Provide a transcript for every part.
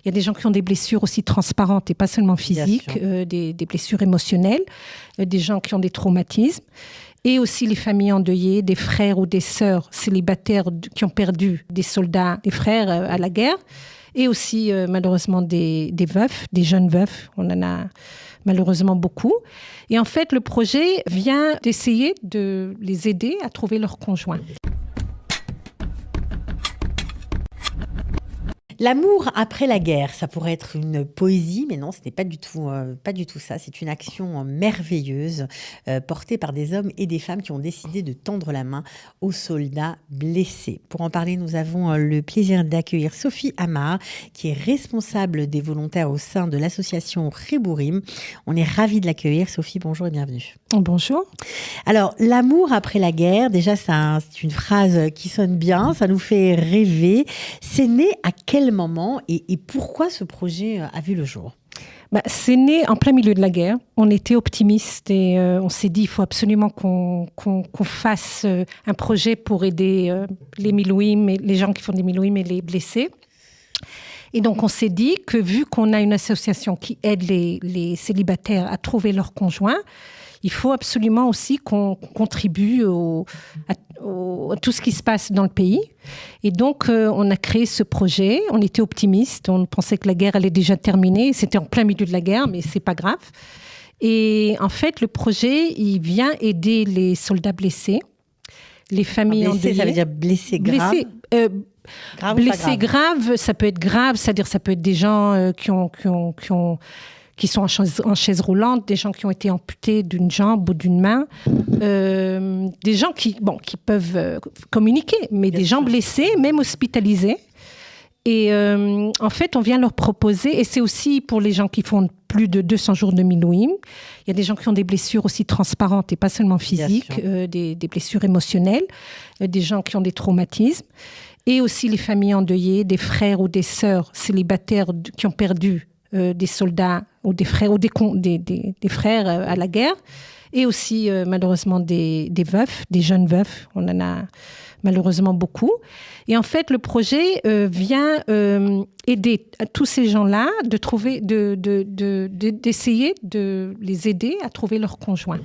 Il y a des gens qui ont des blessures aussi transparentes et pas seulement physiques, des blessures émotionnelles, des gens qui ont des traumatismes. Et aussi les familles endeuillées, des frères ou des sœurs célibataires qui ont perdu des soldats, des frères à la guerre. Et aussi, malheureusement, des veufs, des jeunes veufs. On en a malheureusement beaucoup. Et en fait, le projet vient d'essayer de les aider à trouver leur conjoint. L'amour après la guerre, ça pourrait être une poésie, mais non, ce n'est pas du tout ça. C'est une action merveilleuse portée par des hommes et des femmes qui ont décidé de tendre la main aux soldats blessés. Pour en parler, nous avons le plaisir d'accueillir Sophie Amar, qui est responsable des volontaires au sein de l'association Chibourim. On est ravis de l'accueillir. Sophie, bonjour et bienvenue. Bonjour. Alors, l'amour après la guerre, déjà, c'est une phrase qui sonne bien, ça nous fait rêver. C'est né à quel moment et pourquoi ce projet a vu le jour? C'est né en plein milieu de la guerre. On était optimistes et on s'est dit il faut absolument qu'on fasse un projet pour aider les milouïm, les gens qui font des milouïm et les blessés. Et donc on s'est dit que vu qu'on a une association qui aide les célibataires à trouver leur conjoint, il faut absolument aussi qu'on contribue à tout ce qui se passe dans le pays. Et donc, on a créé ce projet. On était optimistes. On pensait que la guerre allait déjà terminer. C'était en plein milieu de la guerre, mais c'est pas grave. Et en fait, le projet, il vient aider les soldats blessés, les familles endeuillées. Ça veut dire blessés graves. Blessés graves, ça peut être grave, c'est-à-dire ça peut être des gens qui sont en chaise roulante, des gens qui ont été amputés d'une jambe ou d'une main, des gens qui peuvent communiquer, mais des gens blessés, même hospitalisés. Et en fait, on vient leur proposer, et c'est aussi pour les gens qui font plus de 200 jours de milouïm, il y a des gens qui ont des blessures aussi transparentes et pas seulement physiques, des blessures émotionnelles, des gens qui ont des traumatismes, et aussi les familles endeuillées, des frères ou des sœurs célibataires qui ont perdu des soldats ou des frères ou des frères à la guerre, et aussi malheureusement des veufs, des jeunes veufs. On en a malheureusement beaucoup. Et en fait, le projet vient aider à tous ces gens-là d'essayer de les aider à trouver leur conjoint.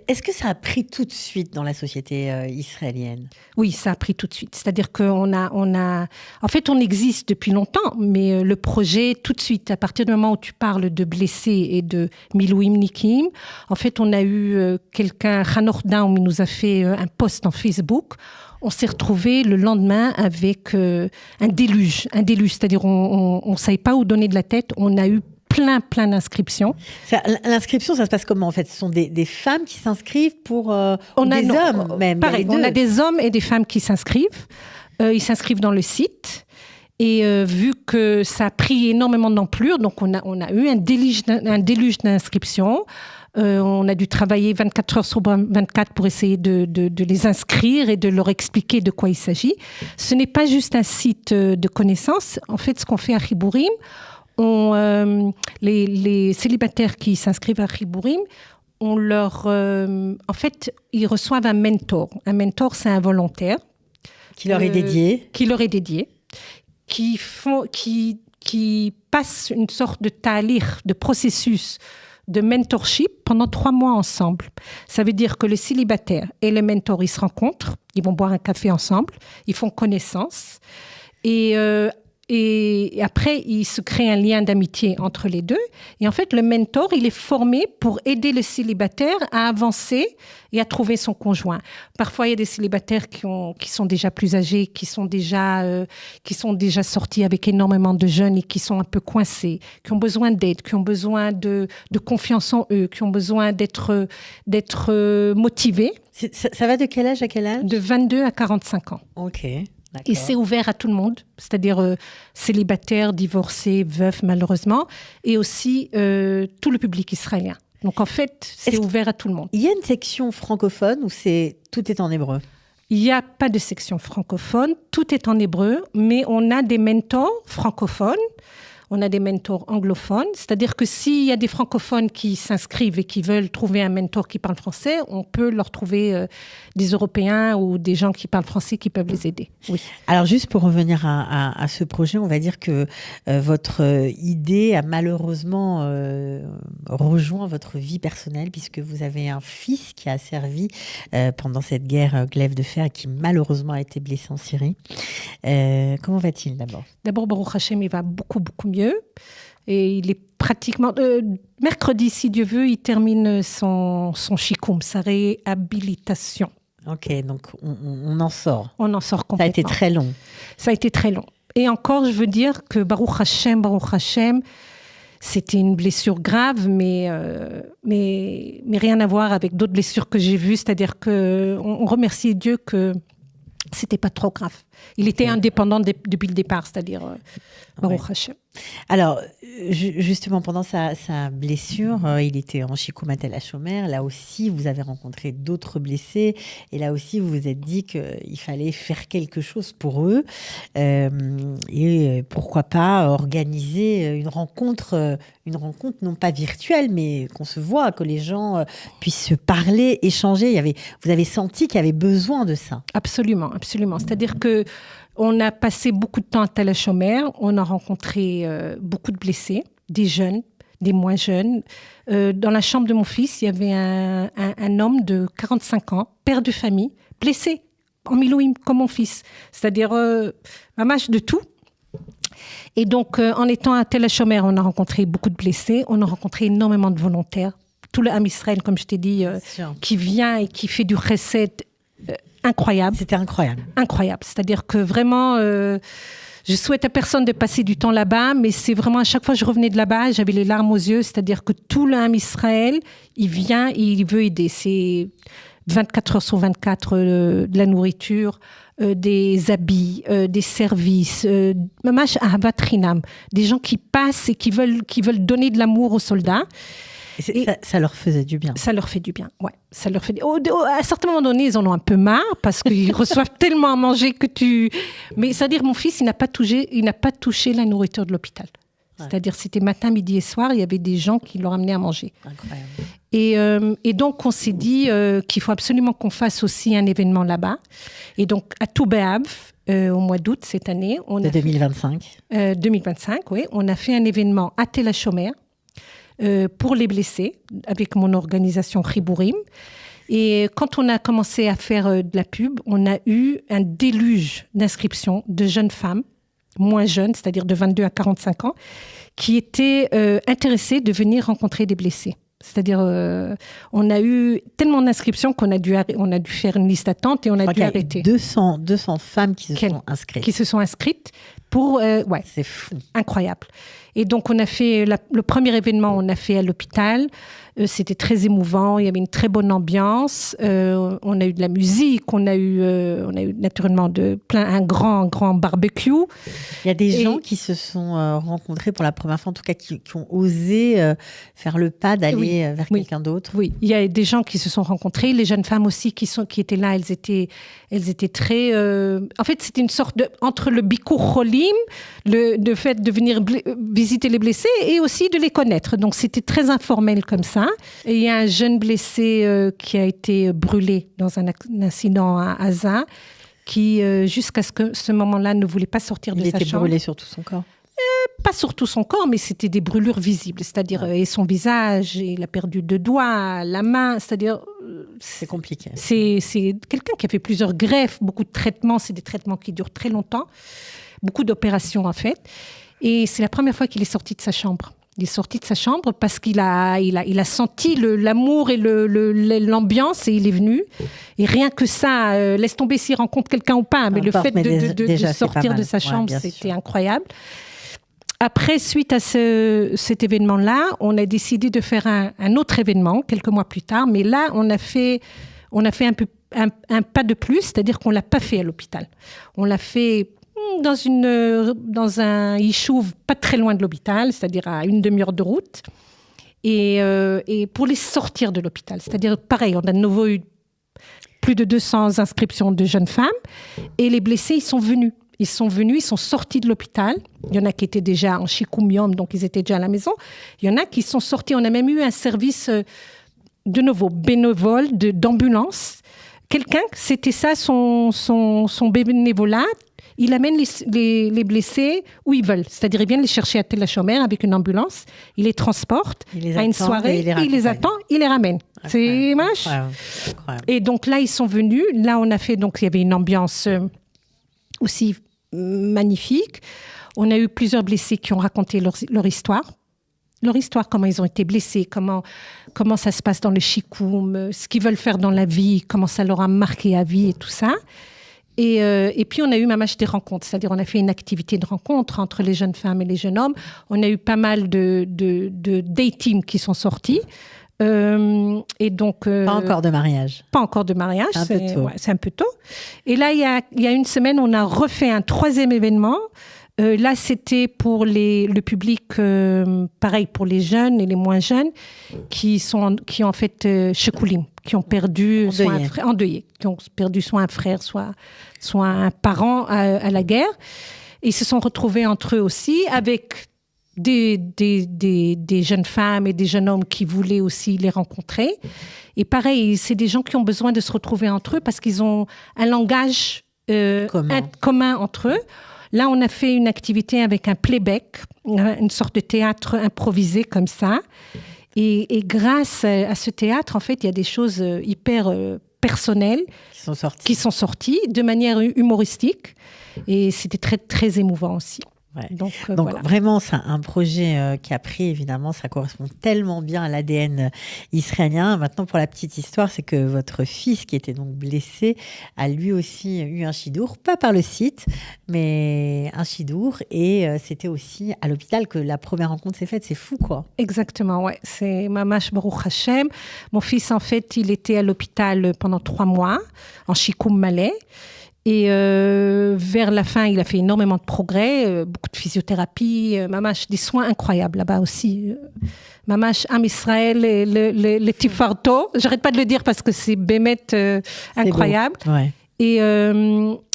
Est-ce que ça a pris tout de suite dans la société israélienne? Oui, ça a pris tout de suite. C'est-à-dire en fait, on existe depuis longtemps, mais le projet, tout de suite, à partir du moment où tu parles de blessés et de milouïmnikim, en fait, on a eu quelqu'un, Hanor Daum, il nous a fait un post en Facebook. On s'est retrouvés le lendemain avec un déluge, c'est-à-dire on ne savait pas où donner de la tête. On a eu plein d'inscriptions. L'inscription, ça se passe comment en fait? Ce sont des femmes qui s'inscrivent pour des hommes même. Pareil, on a des hommes et des femmes qui s'inscrivent. Ils s'inscrivent dans le site. Et vu que ça a pris énormément d'ampleur, donc on a eu un déluge d'inscriptions. On a dû travailler 24 heures sur 24 pour essayer de les inscrire et de leur expliquer de quoi il s'agit. Ce n'est pas juste un site de connaissances. En fait, ce qu'on fait à Chibourim, les célibataires qui s'inscrivent à Chibourim, en fait, ils reçoivent un mentor. Un mentor, c'est un volontaire. Qui leur est dédié. Qui passe une sorte de talir, de processus de mentorship pendant 3 mois ensemble. Ça veut dire que le célibataire et le mentor, ils se rencontrent, ils vont boire un café ensemble, ils font connaissance et après, il se crée un lien d'amitié entre les deux. Et en fait, le mentor, il est formé pour aider le célibataire à avancer et à trouver son conjoint. Parfois, il y a des célibataires qui sont déjà plus âgés, qui sont déjà sortis avec énormément de jeunes et qui sont un peu coincés, qui ont besoin d'aide, qui ont besoin de confiance en eux, qui ont besoin d'être motivés. Ça va de quel âge à quel âge? De 22 à 45 ans. Ok. D'accord. Et c'est ouvert à tout le monde, c'est-à-dire célibataires, divorcés, veufs malheureusement, et aussi tout le public israélien. Donc en fait, c'est ouvert à tout le monde. Il y a une section francophone où tout est en hébreu? Il n'y a pas de section francophone, tout est en hébreu, mais on a des mentors francophones. on a des mentors anglophones. C'est-à-dire que s'il y a des francophones qui s'inscrivent et qui veulent trouver un mentor qui parle français, on peut leur trouver des Européens ou des gens qui parlent français qui peuvent les aider. Oui. Alors, juste pour revenir à ce projet, on va dire que votre idée a malheureusement rejoint votre vie personnelle, puisque vous avez un fils qui a servi pendant cette guerre glaive de fer et qui malheureusement a été blessé en Syrie. Comment va-t-il d'abord ? D'abord, Baruch Hashem, il va beaucoup, beaucoup mieux. Et il est pratiquement... mercredi, si Dieu veut, il termine son shikoum, sa réhabilitation. Ok, donc on en sort. On en sort complètement. Ça a été très long. Ça a été très long. Et encore, je veux dire que Baruch Hashem, c'était une blessure grave, mais rien à voir avec d'autres blessures que j'ai vues. C'est-à-dire qu'on remercie Dieu que c'était pas trop grave. Il était indépendant depuis le départ, c'est-à-dire Baruch Hashem. Alors, justement, pendant sa blessure, il était en Shikoum Tel HaShomer. Là aussi, vous avez rencontré d'autres blessés. Et là aussi, vous vous êtes dit qu'il fallait faire quelque chose pour eux. Et pourquoi pas organiser une rencontre non pas virtuelle, mais qu'on se voit, que les gens puissent se parler, échanger. Vous avez senti qu'il y avait besoin de ça. Absolument, absolument. C'est-à-dire qu'on a passé beaucoup de temps à Tel HaShomer. On a rencontré beaucoup de blessés, des jeunes, des moins jeunes. Dans la chambre de mon fils, il y avait un homme de 45 ans, père de famille, blessé en milouim, comme mon fils. C'est-à-dire un match de tout. Et donc, en étant à Tel HaShomer, on a rencontré beaucoup de blessés. On a rencontré énormément de volontaires. Tout le Ham Israël, comme je t'ai dit, qui vient et qui fait du chesed incroyable. C'était incroyable. Incroyable. C'est-à-dire que vraiment... je souhaite à personne de passer du temps là-bas, mais c'est vraiment, à chaque fois que je revenais de là-bas, j'avais les larmes aux yeux. C'est-à-dire que tout le Ham Israël, il vient et il veut aider. C'est 24 heures sur 24, de la nourriture, des habits, des services, mamash ahavat chinam, des gens qui passent et qui veulent donner de l'amour aux soldats. Et ça leur faisait du bien. Ça leur fait du bien, ouais. Ça leur fait à un certain moment donné, ils en ont un peu marre parce qu'ils reçoivent tellement à manger que Mais c'est-à-dire, mon fils, il n'a pas touché la nourriture de l'hôpital. Ouais. C'est-à-dire, c'était matin, midi et soir, il y avait des gens qui leur amenaient à manger. Incroyable. Et donc, on s'est dit qu'il faut absolument qu'on fasse aussi un événement là-bas. Et donc, à Tou B'Av, au mois d'août cette année... De 2025. 2025, oui. On a fait un événement à Tel HaShomer, pour les blessés, avec mon organisation Chibourim. Et quand on a commencé à faire de la pub, on a eu un déluge d'inscriptions de jeunes femmes, moins jeunes, c'est-à-dire de 22 à 45 ans, qui étaient intéressées de venir rencontrer des blessés. C'est-à-dire, on a eu tellement d'inscriptions qu'on a dû faire une liste d'attente et on a dû arrêter. 200 femmes qui se sont inscrites. Qui se sont inscrites pour... c'est fou. Incroyable. Et donc, on a fait le premier événement, on a fait à l'hôpital. C'était très émouvant. Il y avait une très bonne ambiance. On a eu de la musique. On a eu naturellement un grand barbecue. Il y a des gens qui se sont rencontrés pour la première fois, en tout cas, qui ont osé faire le pas d'aller vers quelqu'un d'autre. Oui, il y a des gens qui se sont rencontrés. Les jeunes femmes aussi qui étaient là, elles étaient très... En fait, c'était une sorte entre le bikur cholim, le fait de venir visiter les blessés et aussi de les connaître. Donc, c'était très informel comme ça. Et il y a un jeune blessé qui a été brûlé dans un incident à Gaza, qui, jusqu'à ce moment-là, ne voulait pas sortir de sa chambre. Il était brûlé sur tout son corps? Pas sur tout son corps, mais c'était des brûlures visibles. C'est-à-dire, et son visage, il a perdu 2 doigts, la main, c'est-à-dire... C'est compliqué. C'est quelqu'un qui a fait plusieurs greffes, beaucoup de traitements. C'est des traitements qui durent très longtemps. Beaucoup d'opérations, en fait. Et c'est la première fois qu'il est sorti de sa chambre. Il est sorti de sa chambre parce qu'il a senti l'amour et l'ambiance et il est venu. Et rien que ça, laisse tomber s'il rencontre quelqu'un ou pas, mais le fait de sortir de sa chambre, c'était incroyable. Après, suite à cet événement-là, on a décidé de faire un autre événement quelques mois plus tard. Mais là, on a fait un pas de plus, c'est-à-dire qu'on ne l'a pas fait à l'hôpital. On l'a fait... dans un yishuv pas très loin de l'hôpital, c'est-à-dire à une demi-heure de route, et pour les sortir de l'hôpital. C'est-à-dire, pareil, on a de nouveau eu plus de 200 inscriptions de jeunes femmes, et les blessés, ils sont venus. Ils sont venus, ils sont sortis de l'hôpital. Il y en a qui étaient déjà en shikumium, donc ils étaient déjà à la maison. Il y en a qui sont sortis. On a même eu un service, de nouveau, bénévole d'ambulance. Quelqu'un, c'était ça son bénévolat. Il amène les blessés où ils veulent. C'est-à-dire, ils viennent les chercher à Tel HaShomer avec une ambulance. Il les transporte à une soirée. Il les attend, il les ramène. C'est moche. Et donc là, ils sont venus. Là, on a fait... Donc, il y avait une ambiance aussi magnifique. On a eu plusieurs blessés qui ont raconté leur histoire. Leur histoire, comment ils ont été blessés, comment ça se passe dans le shikoum, ce qu'ils veulent faire dans la vie, comment ça leur a marqué à vie et tout ça. Et puis, on a eu mamash des rencontres, c'est-à-dire on a fait une activité de rencontre entre les jeunes femmes et les jeunes hommes. On a eu pas mal de dating qui sont sortis. Et donc, pas encore de mariage. Pas encore de mariage, c'est un peu tôt. Et là, il y a une semaine, on a refait un 3e événement. Là, c'était pour le public, pareil pour les jeunes et les moins jeunes, qui ont en fait shekulim, qui ont perdu endeuillés, qui ont perdu soit un frère, soit un parent à la guerre. Et ils se sont retrouvés entre eux aussi avec des jeunes femmes et des jeunes hommes qui voulaient aussi les rencontrer. Et pareil, c'est des gens qui ont besoin de se retrouver entre eux parce qu'ils ont un langage commun entre eux. Là, on a fait une activité avec un playback, une sorte de théâtre improvisé comme ça. Et grâce à ce théâtre, en fait, il y a des choses hyper personnelles qui sont sorties de manière humoristique. Et c'était très, très émouvant aussi. Ouais. Donc voilà. Vraiment, c'est un projet qui a pris, évidemment, ça correspond tellement bien à l'ADN israélien. Maintenant, pour la petite histoire, c'est que votre fils, qui était donc blessé, a lui aussi eu un chidour, pas par le site, mais un chidour. Et c'était aussi à l'hôpital que la première rencontre s'est faite. C'est fou, quoi. Exactement, ouais. C'est Mamash Baruch Hashem. Mon fils, en fait, il était à l'hôpital pendant 3 mois, en Shikoum Malais. Et vers la fin, il a fait énormément de progrès, beaucoup de physiothérapie, mamash, des soins incroyables là-bas aussi. Mamash, Am Israël, les Tifarto. J'arrête pas de le dire parce que c'est bémet incroyable. Ouais.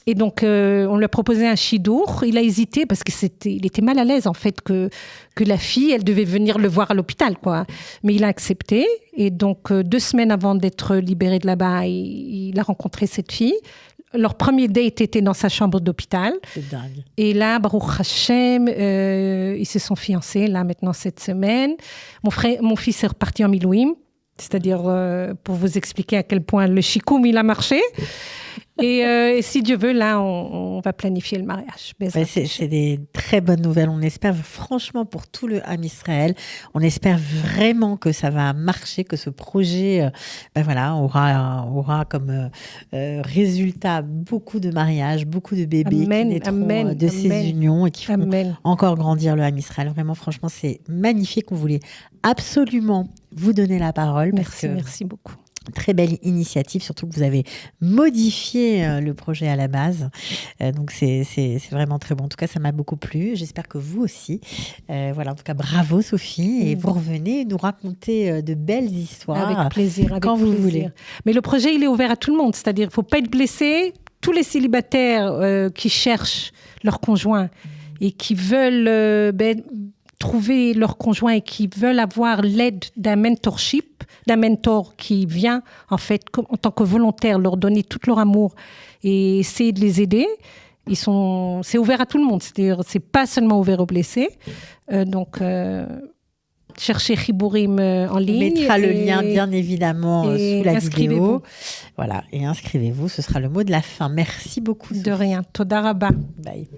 Et donc, on lui a proposé un chidour. Il a hésité parce il était mal à l'aise, en fait, que la fille, elle devait venir le voir à l'hôpital, quoi. Mais il a accepté. Et donc, 2 semaines avant d'être libéré de là-bas, il a rencontré cette fille. Leur premier date était dans sa chambre d'hôpital. C'est dingue. Et là, Baruch Hashem, ils se sont fiancés, là, maintenant, cette semaine. Mon fils est reparti en Milouim, c'est-à-dire pour vous expliquer à quel point le shikoum, il a marché. Et si Dieu veut, là, on va planifier le mariage. Ouais, c'est des très bonnes nouvelles. On espère franchement pour tout le Ham Israël, on espère vraiment que ça va marcher, que ce projet aura comme résultat beaucoup de mariages, beaucoup de bébés qui naîtront de ces unions et qui feront encore grandir le Ham Israël. Vraiment, franchement, c'est magnifique. On voulait absolument vous donner la parole. Merci beaucoup. Très belle initiative, surtout que vous avez modifié le projet à la base. Donc, c'est vraiment très bon. En tout cas, ça m'a beaucoup plu. J'espère que vous aussi. Voilà, en tout cas, bravo Sophie. Et vous revenez nous raconter de belles histoires. Avec plaisir, quand vous voulez. Mais le projet, il est ouvert à tout le monde. C'est-à-dire, il ne faut pas être blessé. Tous les célibataires qui cherchent leur conjoint et qui veulent trouver leur conjoint et qui veulent avoir l'aide d'un mentorship, d'un mentor qui vient, en fait, en tant que volontaire, leur donner tout leur amour et essayer de les aider. C'est ouvert à tout le monde. C'est-à-dire, c'est pas seulement ouvert aux blessés. Cherchez Chibourim en ligne. On mettra le lien, bien évidemment, sous la vidéo. Voilà, et inscrivez-vous. Ce sera le mot de la fin. Merci beaucoup, Sophie. De rien. Toda Rabba. Bye.